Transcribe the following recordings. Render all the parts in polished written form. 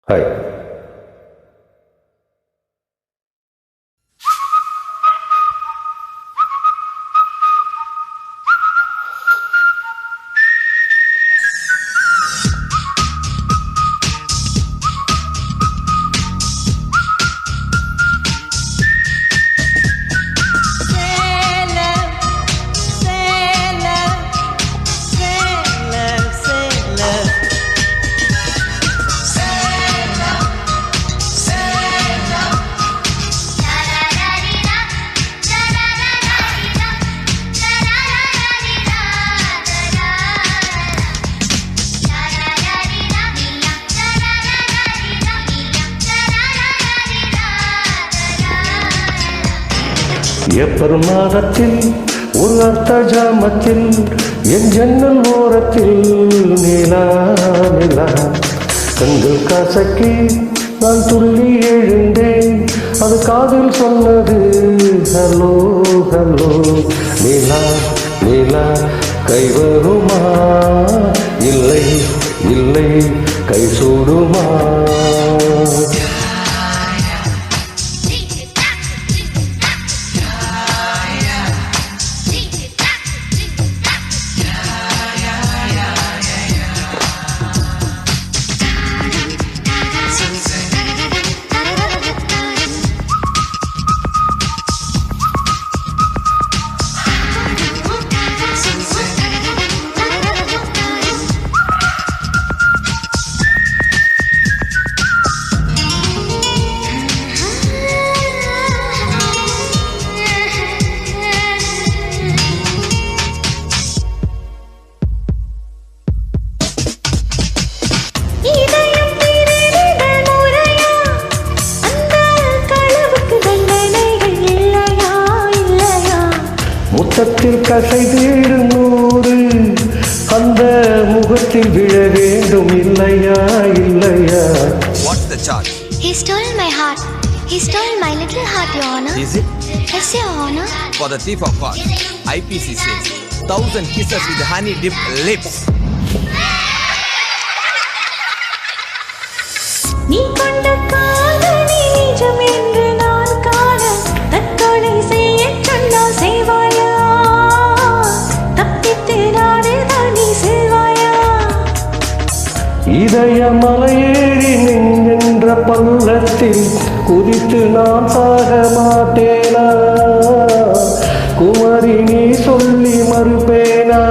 Hi. April மாதத்தில் ஒரு அர்த்த ஜாமத்தில் என் ஜன்னல் ஓரத்தில் நிலா நிலா கண்கள் கசக்கி நான் துள்ளி எழுந்தேன். அது காதில் சொன்னது ஹலோ ஹலோ. நிலா நிலா கை வருமா, இல்லை இல்லை கை சூடுமா? முத்தத்தில் கசை தேடும் நூறு அந்த முகத்தில் விழ வேண்டும், இல்லையா இல்லையா? What's the charge? He stole my heart. He stole my little heart, Your Honor. Is it? Yes, Your Honor. For the thief of hearts, IPC says 1,000 kisses with honey dipped lips. நீ கொண்ட காதலி நிஜம் என்று நான் காண தற்கொலை செய்ய சொன்னால் செய்வாயா? தப்பித்து நாடு தாண்டி செல்வாயா? இதய மலையேறி நின்ற பள்ளத்தில் குதித்து நான் சாக மாட்டேனா? குமரி நீ சொல்லி மறுப்பேனா?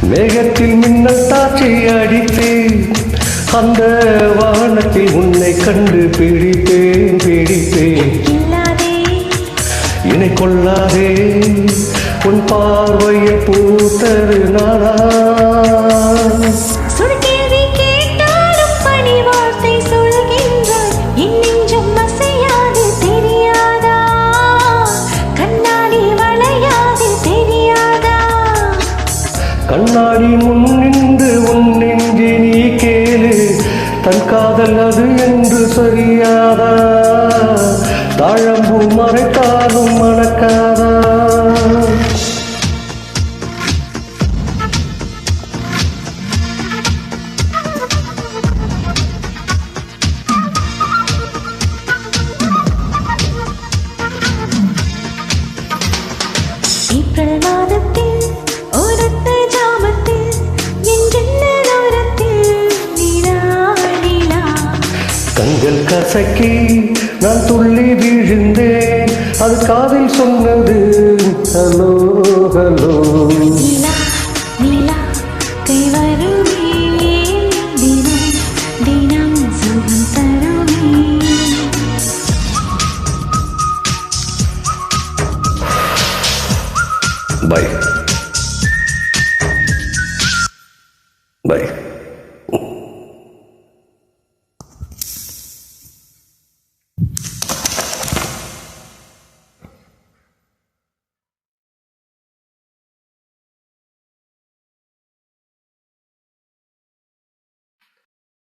மேகத்தில் மின்னல் தாட்சி அடித்து அந்த வானத்தில் உன்னை கண்டு பிடிப்பேன் பிடிப்பேன். இணை கொள்ளாதே உன் பார்வையை பூத்தது நானா? கண்ணாடி முன்னின்று உன் நெஞ்சு நீ கேளு, தன் காதல் அது என்று சரியாதா? தாழம்பூ மறைத்தாலும் மணக்காதா? ஏப்ரல் மாதத்தில் ஓரத்து ஜாமத்தில் என் ஜன்னல் ஓரத்தில் நிலா நிலா கண்கள் கசக்கி நான் துள்ளி விழுந்தேன். அது காதில் சொன்னது ஹலோ ஹலோ. நிலா நிலா கை வருமே தினம் தினம் சுகம் தருமே. Bye. Bye.